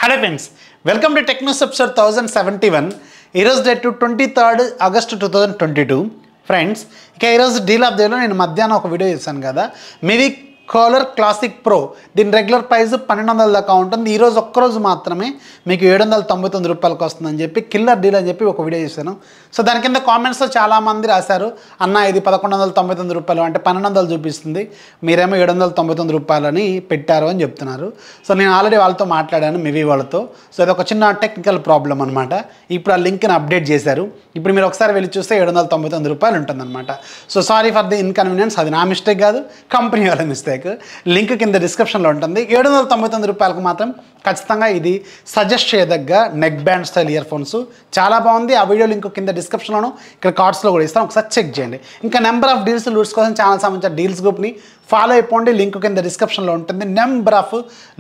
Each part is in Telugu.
Hello friends, welcome to TechNews episode 1071. Here's date to 23rd August 2022. Friends, here's deal of the day నేను మధ్యాహ్నం ఒక వీడియో చేశాను కదా. మేబీ కాలర్ క్లాసిక్ ప్రో దీని రెగ్యులర్ ప్రైస్ 1200 దాకా ఉంటుంది. ఈరోజు ఒక్కరోజు మాత్రమే మీకు 799 రూపాయలకు వస్తుందని చెప్పి కిల్లర్ డీల్ అని చెప్పి ఒక వీడియో చేశాను. సో దాని కింద కామెంట్స్లో చాలామంది రాశారు, అన్న ఇది 1199 రూపాయలు అంటే 1200 చూపిస్తుంది, మీరేమో 799 రూపాయలు అని పెట్టారు అని చెప్తున్నారు. సో నేను ఆల్రెడీ వాళ్ళతో మాట్లాడాను, మేబీ వాళ్ళతో. సో ఇది ఒక చిన్న టెక్నికల్ ప్రాబ్లం అనమాట. ఇప్పుడు ఆ లింక్ని అప్డేట్ చేశారు. ఇప్పుడు మీరు ఒకసారి వెళ్ళి చూస్తే 799 రూపాయలు ఉంటుందన్నమాట. So sorry for the inconvenience, అది నా మిస్టేక్ కాదు, కంపెనీ వాళ్ళ మిస్టేక్. లింక్ కింద డిస్క్రిప్షన్లో ఉంటుంది. 799 రూపాయలకు మాత్రం ఖచ్చితంగా ఇది సజెస్ట్ చేయదగ్గ neck band style ear phones చాలా బాగుంది. ఆ వీడియో లింక్ కింద డిస్క్రిప్షన్లోను ఇక్కడ కార్డ్స్లో కూడా ఇస్తాను, ఒకసారి చెక్ చేయండి. ఇంకా నెంబర్ ఆఫ్ డీల్స్ లూట్స్ కోసం ఛానల్ సంబంధించిన డీల్స్ గ్రూప్ని ఫాలో అయిపోండి, లింక్ కింద డిస్క్రిప్షన్లో ఉంటుంది. నెంబర్ ఆఫ్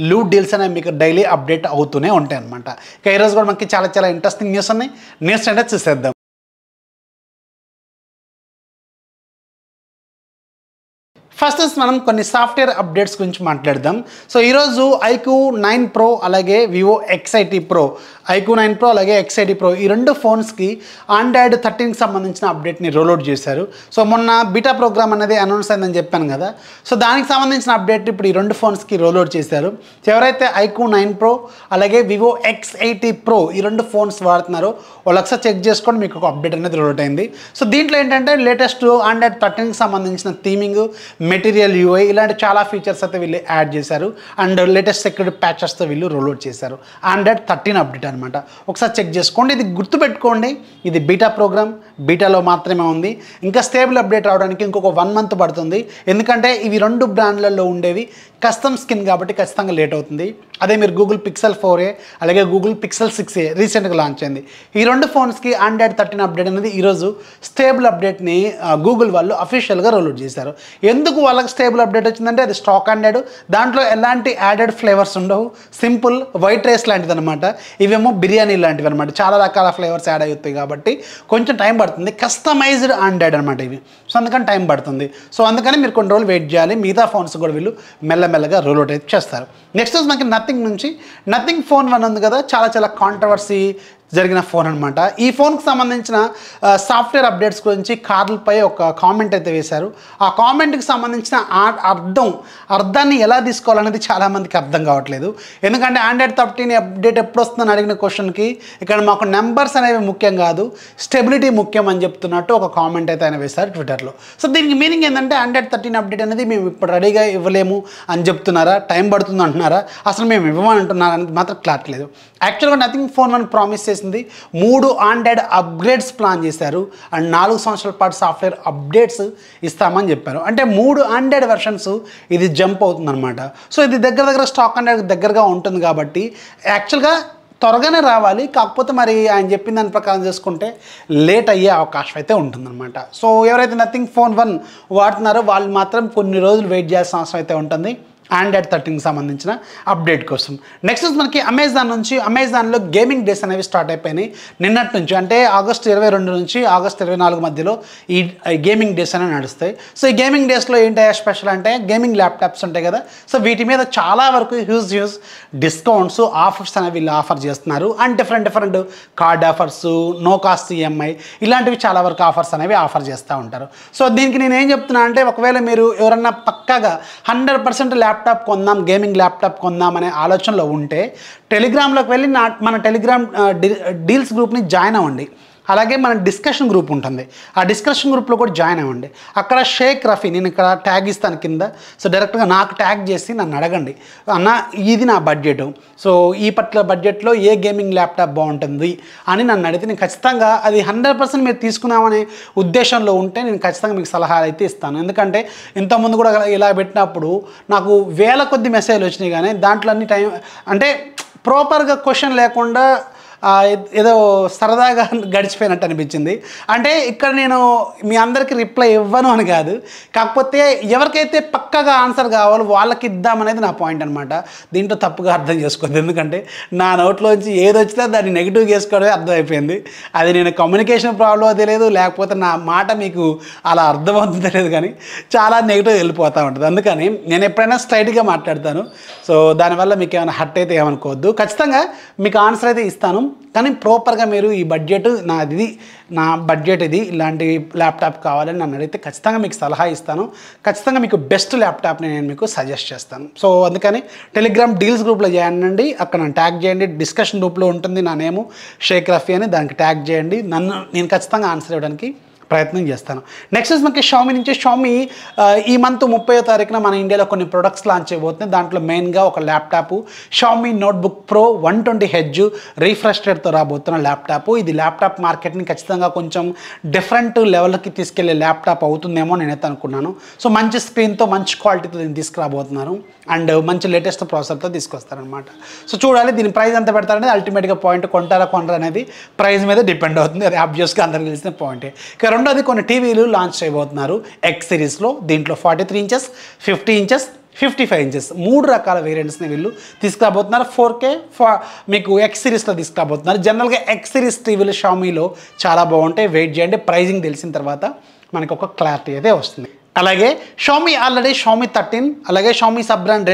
లూట్ డీల్స్ అనేవి మీకు డైలీ అప్డేట్ అవుతూనే ఉంటాయి అనమాట. ఇక ఈరోజు కూడా మనకి చాలా ఇంట్రెస్టింగ్ న్యూస్ ఉన్నాయి. న్యూస్ అంటే చూసేద్దాం. ఫస్ట్ మనం కొన్ని సాఫ్ట్వేర్ అప్డేట్స్ గురించి మాట్లాడదాం. సో ఈరోజు ఐక్యూ 9 ప్రో అలాగే Vivo X80 pro, iQOO 9 pro అలాగే X80 ప్రో ఈ రెండు ఫోన్స్కి ఆండ్రాయిడ్ 13కి సంబంధించిన అప్డేట్ని రోల్అవుట్ చేశారు. సో మొన్న బీటా ప్రోగ్రామ్ అనేది అనౌన్స్ అయిందని చెప్పాను కదా. సో దానికి సంబంధించిన అప్డేట్ ఇప్పుడు ఈ రెండు ఫోన్స్కి రోల్అవుట్ చేశారు. ఎవరైతే ఐక్యూ 9 ప్రో అలాగే వివో X80 ప్రో ఈ రెండు ఫోన్స్ వాడుతున్నారో వాళ్ళు ఒకసారి చెక్ చేసుకొని మీకు ఒక అప్డేట్ అనేది రోల్అవుట్ అయింది. సో దీంట్లో ఏంటంటే లేటెస్ట్ ఆండ్రాయిడ్ 13కి సంబంధించిన థీమింగ్, మెటీరియల్ యూఐ ఇలాంటి చాలా ఫీచర్స్ అయితే వీళ్ళు యాడ్ చేశారు. అండ్ లేటెస్ట్ సెక్యూరిటీ ప్యాచెస్తో వీళ్ళు రోల్అవుట్ చేశారు. ఆండ్రాయిడ్ 13 అప్డేట్ అనమాట. ఒకసారి చెక్ చేసుకోండి. ఇది గుర్తుపెట్టుకోండి, ఇది బీటా ప్రోగ్రామ్, బీటాలో మాత్రమే ఉంది. ఇంకా స్టేబుల్ అప్డేట్ రావడానికి ఇంకొక 1 మంత్ పడుతుంది. ఎందుకంటే ఇవి రెండు బ్రాండ్లలో ఉండేవి కస్టమ్ స్కిన్ కాబట్టి ఖచ్చితంగా లేట్ అవుతుంది. అదే మీరు గూగుల్ పిక్సెల్ 4a అలాగే గూగుల్ పిక్సెల్ 6a రీసెంట్గా లాంచ్ అయింది. ఈ రెండు ఫోన్స్కి ఆండ్రాయిడ్ 13 అప్డేట్ అనేది ఈరోజు స్టేబుల్ అప్డేట్ని గూగుల్ వాళ్ళు అఫీషియల్గా రోల్అవుట్ చేశారు. ఎందుకు వాళ్ళకి స్టేబుల్ అప్డేట్ వచ్చిందంటే అది స్టాక్ ఆండ్రాయిడ్, దాంట్లో ఎలాంటి యాడెడ్ ఫ్లేవర్స్ ఉండవు, సింపుల్ వైట్ రైస్ లాంటిది అనమాట. ఇవేమో బిర్యానీ లాంటివి అనమాట, చాలా రకాల ఫ్లేవర్స్ యాడ్ అవుతాయి కాబట్టి కొంచెం టైం పడుతుంది. కస్టమైజ్డ్ ఆండ్రాయిడ్ అనమాట ఇవి, సో అందుకని టైం పడుతుంది. సో అందుకని మీరు కొన్ని రోజులు వెయిట్ చేయాలి. మిగతా ఫోన్స్ కూడా వీళ్ళు మెల్లమెల్లగా రోల్అవుట్ అయితే చేస్తారు. నెక్స్ట్ మనకి నథింగ్ ఫోన్ 1 ఉంది కదా, చాలా కాంట్రవర్సీ జరిగిన ఫోన్ అనమాట. ఈ ఫోన్కి సంబంధించిన సాఫ్ట్వేర్ అప్డేట్స్ గురించి కార్లపై ఒక కామెంట్ అయితే వేశారు. ఆ కామెంట్కి సంబంధించిన అర్థాన్ని ఎలా తీసుకోవాలనేది చాలామందికి అర్థం కావట్లేదు. ఎందుకంటే ఆండ్రాయిడ్ 13 అప్డేట్ ఎప్పుడు వస్తుందని అడిగిన క్వశ్చన్కి ఇక్కడ మాకు నెంబర్స్ అనేవి ముఖ్యం కాదు, స్టెబిలిటీ ముఖ్యం అని చెప్తున్నట్టు ఒక కామెంట్ అయితే ఆయన వేశారు ట్విట్టర్లో. సో దీనికి మీనింగ్ ఏంటంటే ఆండ్రాయిడ్ 13 అప్డేట్ అనేది మేము ఇప్పుడు రెడీగా ఇవ్వలేము అని చెప్తున్నారా, టైం పడుతుంది అంటున్నారా, అసలు మేము ఇవ్వమని అంటున్నారా అనేది మాత్రం క్లారిటీ లేదు. యాక్చువల్గా నథింగ్ ఫోన్ 1 ప్రామిస్ చేసింది 3 ఆండ్రాయిడ్ అప్గ్రేడ్స్ ప్లాన్ చేశారు అండ్ 4 సంవత్సరాల పాటు సాఫ్ట్వేర్ అప్డేట్స్ ఇస్తామని చెప్పారు. అంటే 3 ఆండ్రాయిడ్ వెర్షన్స్ ఇది జంప్ అవుతుందన్నమాట. సో ఇది దగ్గర స్టాక్ ఆండ్రాయిడ్ దగ్గరగా ఉంటుంది కాబట్టి యాక్చువల్గా త్వరగానే రావాలి. కాకపోతే మరి ఆయన చెప్పిన దాని ప్రకారం చేసుకుంటే లేట్ అయ్యే అవకాశం అయితే ఉంటుందన్నమాట. సో ఎవరైతే నథింగ్ ఫోన్ 1 వాడుతున్నారో వాళ్ళు మాత్రం కొన్ని రోజులు వెయిట్ చేయాల్సిన అవసరం అయితే ఉంటుంది ఆండ్రాయిడ్ 13కి సంబంధించిన అప్డేట్ కోసం. నెక్స్ట్ మనకి అమెజాన్లో గేమింగ్ డేస్ అనేవి స్టార్ట్ అయిపోయినాయి నిన్నటి నుంచి. అంటే ఆగస్టు 22 నుంచి ఆగస్టు 24 మధ్యలో ఈ గేమింగ్ డేస్ అనేవి నడుస్తాయి. సో ఈ గేమింగ్ డేస్లో ఏంటి స్పెషల్ అంటే గేమింగ్ ల్యాప్టాప్స్ ఉంటాయి కదా, సో వీటి మీద చాలా వరకు హ్యూజ్ డిస్కౌంట్స్, ఆఫర్స్ అనేవి వీళ్ళు ఆఫర్ చేస్తున్నారు. And different card offers, no cost EMI ఇలాంటివి చాలా వరకు ఆఫర్స్ అనేవి ఆఫర్ చేస్తూ ఉంటారు. సో దీనికి నేను ఏం చెప్తున్నా అంటే ఒకవేళ మీరు ఎవరన్నా పక్కాగా 100% ల్యాప్టాప్ కొందాం, గేమింగ్ ల్యాప్టాప్ కొందాం అనే ఆలోచనలో ఉంటే టెలిగ్రామ్లోకి వెళ్ళి మన టెలిగ్రామ్ డీల్స్ గ్రూప్ని జాయిన్ అవ్వండి. అలాగే మన డిస్కషన్ గ్రూప్ ఉంటుంది, ఆ డిస్కషన్ గ్రూప్లో కూడా జాయిన్ అవ్వండి. అక్కడ షేక్ రఫీ, నేను ఇక్కడ ట్యాగ్ ఇస్తాను కింద, సో డైరెక్ట్గా నాకు ట్యాగ్ చేసి నన్ను అడగండి, అన్న ఇది నా బడ్జెట్, సో ఈ పర్టికులర్ బడ్జెట్లో ఏ గేమింగ్ ల్యాప్టాప్ బాగుంటుంది అని నన్ను అడిగితే నేను ఖచ్చితంగా అది 100% మీరు తీసుకున్నామనే ఉద్దేశంలో ఉంటే నేను ఖచ్చితంగా మీకు సలహాలు అయితే ఇస్తాను. ఎందుకంటే ఇంతకుముందు కూడా ఇలా పెట్టినప్పుడు నాకు వేల కొద్ది మెసేజ్లు వచ్చినాయి, కానీ దాంట్లో అన్ని టైం అంటే ప్రాపర్గా క్వశ్చన్ లేకుండా ఏదో సరదాగా గడిచిపోయినట్టు అనిపించింది. అంటే ఇక్కడ నేను మీ అందరికీ రిప్లై ఇవ్వను అని కాదు, కాకపోతే ఎవరికైతే పక్కగా ఆన్సర్ కావాలో వాళ్ళకి ఇద్దామనేది నా పాయింట్ అనమాట. దీంట్లో తప్పుగా అర్థం చేసుకోవద్దు, ఎందుకంటే నా నోట్లోంచి ఏది వచ్చినా దాన్ని నెగిటివ్ చేసుకోవడమే అర్థమైపోయింది. అది నేను కమ్యూనికేషన్ ప్రాబ్లం తెలియదు, లేకపోతే నా మాట మీకు అలా అర్థమవుతుందో తెలియదు, కానీ చాలా నెగిటివ్ వెళ్ళిపోతూ ఉంటుంది. అందుకని నేను ఎప్పుడైనా స్ట్రైట్గా మాట్లాడతాను. సో దానివల్ల మీకు ఏమైనా హర్ట్ అయితే ఏమనుకోవద్దు. ఖచ్చితంగా మీకు ఆన్సర్ అయితే ఇస్తాను, కానీ ప్రాపర్గా మీరు ఈ బడ్జెట్ నా బడ్జెట్ ఇది, ఇలాంటి ల్యాప్టాప్ కావాలని నన్ను అడిగితే ఖచ్చితంగా మీకు సలహా ఇస్తాను. ఖచ్చితంగా మీకు బెస్ట్ ల్యాప్టాప్ని నేను మీకు సజెస్ట్ చేస్తాను. సో అందుకని టెలిగ్రామ్ డీల్స్ గ్రూప్లో జాయిన్ అండి, అక్కడ నన్ను ట్యాగ్ చేయండి. డిస్కషన్ గ్రూప్లో ఉంటుంది నా నేము TechFactsRafee అని, దానికి ట్యాగ్ చేయండి. నేను ఖచ్చితంగా ఆన్సర్ ఇవ్వడానికి ప్రయత్నం చేస్తాను. నెక్స్ట్ మనకి షామీ నుంచి. షామీ ఈ మంత్ 30వ తారీఖున మన ఇండియాలో కొన్ని ప్రొడక్ట్స్ లాంచ్ చేయబోతుంది. దాంట్లో మెయిన్గా ఒక laptop Xiaomi notebook pro 120Hz refresh రేట్తో రాబోతున్న ల్యాప్టాప్. ఇది ల్యాప్టాప్ మార్కెట్ని ఖచ్చితంగా కొంచెం డిఫరెంట్ లెవెల్కి తీసుకెళ్లే ల్యాప్టాప్ అవుతుందేమో నేనైతే అనుకున్నాను. సో మంచి స్క్రీన్తో మంచి క్వాలిటీతో దీన్ని తీసుకురాబోతున్నారు, అండ్ మంచి లేటెస్ట్ ప్రాసెసర్తో తీసుకొస్తారనమాట. సో చూడాలి దీని ప్రైస్ ఎంత పెడతారనేది అల్టిమేట్గా పాయింట్. కొంటారా కొనరా అనేది ప్రైస్ మీద డిపెండ్ అవుతుంది, అది ఆబ్వియస్గా అందరికీ తెలిసిన పాయింటే. ఇక రెండోది కొన్ని టీవీలు లాంచ్ చేయబోతున్నారు ఎక్స్ సిరీస్లో. దీంట్లో 43 ఇంచెస్, 50 ఇంచెస్, 55 ఇంచెస్ 3 రకాల వేరియంట్స్ని వీళ్ళు తీసుకురాబోతున్నారు. 4K మీకు ఎక్స్ సిరీస్లో తీసుకురాబోతున్నారు. జనరల్గా ఎక్స్ సిరీస్ టీవీలు షామీలో చాలా బాగుంటాయి. వెయిట్ చేయండి, ప్రైజింగ్ తెలిసిన తర్వాత మనకు ఒక క్లారిటీ అయితే వస్తుంది. అలాగే షామీ ఆల్రెడీ షామీ 13 అలాగే Xiaomi sub brand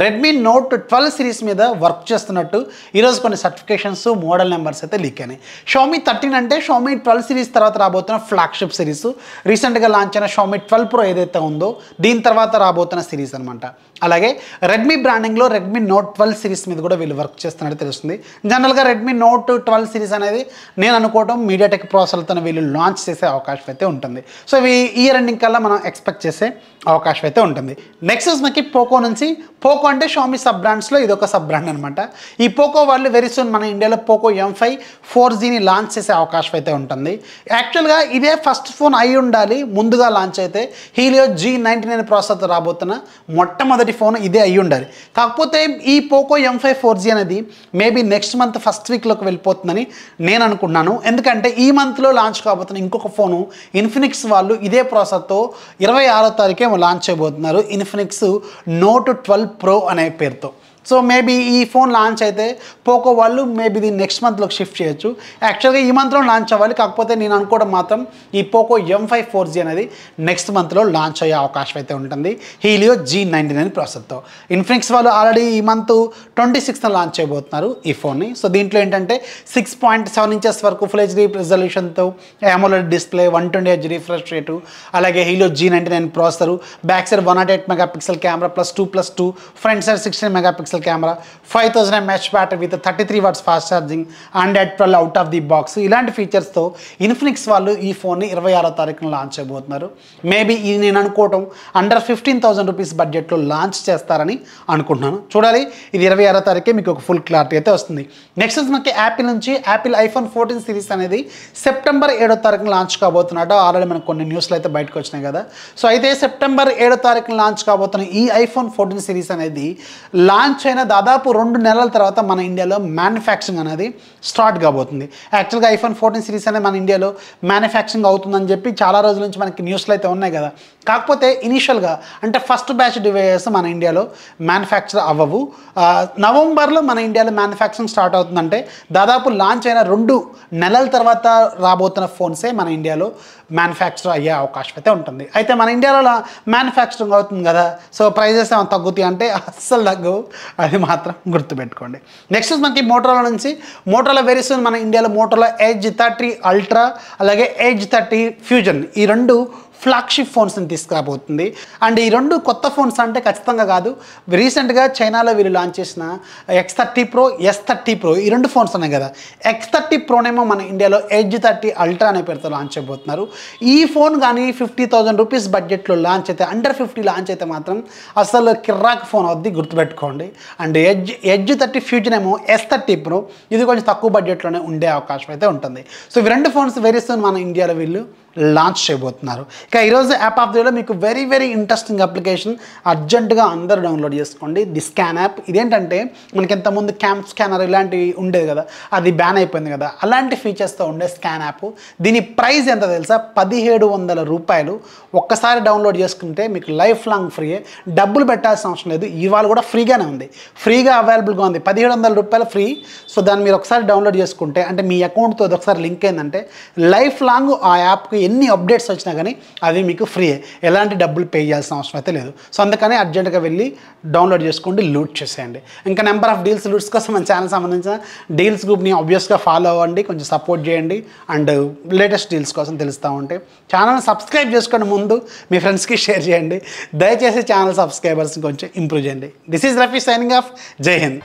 Redmi Note 12 series మీద వర్క్ చేస్తున్నట్టు ఈరోజు కొన్ని సర్టిఫికేషన్స్, మోడల్ నెంబర్స్ అయితే లీక్ అయినాయి. షామీ 13 అంటే షామీ 12 సిరీస్ తర్వాత రాబోతున్న ఫ్లాగ్షిప్ సిరీస్. రీసెంట్గా లాంచ్ అయిన షామీ 12 ప్రో ఏదైతే ఉందో దీని తర్వాత రాబోతున్న సిరీస్ అనమాట. అలాగే రెడ్మీ బ్రాండింగ్లో రెడ్మీ నోట్ 12 సిరీస్ మీద కూడా వీళ్ళు వర్క్ చేస్తున్నట్టు తెలుస్తుంది. జనరల్గా రెడ్మీ నోట్ 12 సిరీస్ అనేది నేను అనుకోవడం మీడియాటెక్ ప్రాసెసర్తో వీళ్ళు లాంచ్ చేసే అవకాశం అయితే ఉంటుంది. సో ఇవి ఇయర్ ఎండింగ్ కల్లా మనం ఎక్స్పెక్ట్ చేసే అవకాశం అయితే ఉంటుంది. నెక్స్ట్ మనకి పోకో నుంచి. పోకో అంటే షామీ సబ్ బ్రాండ్స్లో ఇది ఒక సబ్ బ్రాండ్ అనమాట. ఈ పోకో వాళ్ళు వెరీ సూన్ మన ఇండియాలో పోకో M5 4Gని లాంచ్ చేసే అవకాశం అయితే ఉంటుంది. యాక్చువల్గా ఇదే ఫస్ట్ ఫోన్ అయి ఉండాలి ముందుగా లాంచ్ అయితే. హీలియో G99 ప్రాసెసర్తో రాబోతున్న మొట్టమొదటి ఫోన్ ఇదే అయి ఉండాలి. కాకపోతే ఈ పోకో M5 4G అనేది మేబీ నెక్స్ట్ మంత్ ఫస్ట్ వీక్లోకి వెళ్ళిపోతుందని నేను అనుకున్నాను. ఎందుకంటే ఈ మంత్లో లాంచ్ కాబోతున్న ఇంకొక ఫోను ఇన్ఫినిక్స్ వాళ్ళు ఇదే ప్రాసెసర్తో 26వ తారీఖే లాంచ్ చేయబోతున్నారు. ఇన్ఫినిక్స్ నోట్ 12 ప్రో అనే పేరుతో. సో మేబీ ఈ ఫోన్ లాంచ్ అయితే పోకో వాళ్ళు మేబీ దీన్ని నెక్స్ట్ మంత్లోకి షిఫ్ట్ చేయొచ్చు. యాక్చువల్గా ఈ మంత్లో లాంచ్ అవ్వాలి, కాకపోతే నేను అనుకోవడం మాత్రం ఈ పోకో M5 4G అనేది నెక్స్ట్ మంత్లో లాంచ్ అయ్యే అవకాశం అయితే ఉంటుంది హీలియో G99 ప్రాసెసర్తో. ఇన్ఫినిక్స్ వాళ్ళు ఆల్రెడీ ఈ మంత్ 26న లాంచ్ చేయబోతున్నారు ఈ ఫోన్ని. సో దీంట్లో ఏంటంటే 6.7 ఇంచెస్ వరకు ఫుల్ హెచ్డీ రిజల్యూషన్తో AMOLED display, 120Hz refresh rate, అలాగే Helio G99 processor, back side 108 megapixel camera +2+2, front side 16 megapixel camera, 5000 mAh battery with 33 watts fast charging, Android 12 out of the box. ఇలాంటి ఫీచర్స్తో ఇన్ఫినిక్స్ వాళ్ళు ఈ ఫోన్ని 26వ తారీఖున లాంచ్ చేయబోతున్నారు. మేబీ ఇది నేను అనుకోవటం అండర్ 15,000 రూపీస్ బడ్జెట్లో లాంచ్ చేస్తారని అనుకుంటున్నాను. చూడాలి, ఇది 26వ తారీఖే మీకు ఒక ఫుల్ క్లారిటీ అయితే వస్తుంది. నెక్స్ట్ మనకి యాపిల్ నుంచి. యాపిల్ iPhone 14 సిరీస్ అనేది సెప్టెంబర్ 7వ తారీఖున లాంచ్ కాబోతున్నట్టు ఆల్రెడీ మనకు కొన్ని న్యూస్లు అయితే బయటకు వచ్చినాయి కదా. సో అయితే సెప్టెంబర్ 7వ తారీఖున లాంచ్ కాబోతున్న ఈ iPhone 14 సిరీస్ అనేది లాంచ్ అయిన దాదాపు 2 నెలల తర్వాత మన ఇండియాలో మ్యానుఫ్యాక్చరింగ్ అనేది స్టార్ట్ కాబోతుంది. యాక్చువల్గా iPhone 14 సిరీస్ అనేది మన ఇండియాలో మ్యానుఫ్యాక్చరింగ్ అవుతుందని చెప్పి చాలా రోజుల నుంచి మనకి న్యూస్లు అయితే ఉన్నాయి కదా. కాకపోతే ఇనీషియల్గా అంటే ఫస్ట్ బ్యాచ్ డివైజెస్ మన ఇండియాలో మ్యానుఫ్యాక్చర్ అవ్వవు. నవంబర్లో మన ఇండియాలో మ్యానుఫ్యాక్చరింగ్ స్టార్ట్ అవుతుందంటే దాదాపు లాంచ్ అయిన 2 నెలల తర్వాత రాబోతున్న ఫోన్సే మన ఇండియాలో మ్యానుఫ్యాక్చర్ అయ్యే అవకాశం అయితే ఉంటుంది. అయితే మన ఇండియాలో మ్యానుఫ్యాక్చరింగ్ అవుతుంది కదా, సో ప్రైజెస్ ఏమైనా తగ్గుతాయి అంటే అస్సలు తగ్గవు, అది మాత్రం గుర్తుపెట్టుకోండి. నెక్స్ట్ మనకి మోటోరోలా నుంచి. మోటోరోలా వెరీ సూన్ మన ఇండియాలో మోటోరోలా Edge 30 Ultra అలాగే Edge 30 Fusion ఈ 2 ఫ్లాగ్షిప్ ఫోన్స్ని తీసుకురాబోతుంది. అండ్ ఈ 2 కొత్త ఫోన్స్ అంటే ఖచ్చితంగా కాదు, రీసెంట్గా చైనాలో వీళ్ళు లాంచ్ చేసిన X30 Pro, S30 Pro ఈ 2 ఫోన్స్ ఉన్నాయి కదా. X30 Proనేమో మన ఇండియాలో Edge 30 Ultra అనే పేరుతో లాంచ్ చేయబోతున్నారు. ఈ ఫోన్ కానీ 50,000 రూపీస్ బడ్జెట్లో లాంచ్ అయితే, అండర్ 50 లాంచ్ అయితే మాత్రం అసలు కిర్రాక్ ఫోన్ అవుద్ది, గుర్తుపెట్టుకోండి. అండ్ Edge 30 Fusion ఏమో S30 Pro, ఇది కొంచెం తక్కువ బడ్జెట్లోనే ఉండే అవకాశం అయితే ఉంటుంది. సో ఇవి 2 ఫోన్స్ వెరీ సూన్ మన ఇండియాలో వీళ్ళు లాంచ్ చేయబోతున్నారు. ఇక ఈరోజు యాప్ ఆఫ్ ది డేలో మీకు వెరీ ఇంట్రెస్టింగ్ అప్లికేషన్ అర్జెంటుగా అందరూ డౌన్లోడ్ చేసుకోండి, ది స్కాన్ యాప్. ఇదేంటంటే మనకి ఇంతకుముందు క్యాంప్ స్కానర్ ఇలాంటివి ఉండేది కదా, అది బ్యాన్ అయిపోయింది కదా, అలాంటి ఫీచర్స్తో ఉండే స్కాన్ యాప్. దీని ప్రైస్ ఎంత తెలుసా? 1700 రూపాయలు. ఒక్కసారి డౌన్లోడ్ చేసుకుంటే మీకు లైఫ్ లాంగ్ ఫ్రీయే, డబ్బులు పెట్టాల్సిన అవసరం లేదు. ఇవాళ కూడా ఫ్రీగానే ఉంది, ఫ్రీగా అవైలబుల్గా ఉంది, 1700 రూపాయలు ఫ్రీ. సో దాన్ని మీరు ఒకసారి డౌన్లోడ్ చేసుకుంటే, అంటే మీ అకౌంట్తో ఒకసారి లింక్ అయిందంటే లైఫ్ లాంగ్ ఆ యాప్కి ఎన్ని అప్డేట్స్ వచ్చినా కానీ అవి మీకు ఫ్రీయే, ఎలాంటి డబ్బులు పే చేయాల్సిన అవసరం అయితే లేదు. సో అందుకని అర్జెంట్గా వెళ్ళి డౌన్లోడ్ చేసుకోండి, లూట్ చేసేయండి. ఇంకా నెంబర్ ఆఫ్ డీల్స్ లూట్స్ కోసం మన ఛానల్ సంబంధించిన డీల్స్ గ్రూప్ని ఆబ్వియస్గా ఫాలో అవ్వండి, కొంచెం సపోర్ట్ చేయండి, అండ్ లేటెస్ట్ డీల్స్ కోసం తెలుస్తూ ఉంటే ఛానల్ సబ్స్క్రైబ్ చేసుకోండి, ముందు మీ ఫ్రెండ్స్కి షేర్ చేయండి. దయచేసి ఛానల్ సబ్స్క్రైబర్స్ని కొంచెం ఇంప్రూవ్ చేయండి. This is Rafi signing off. జై హింద్.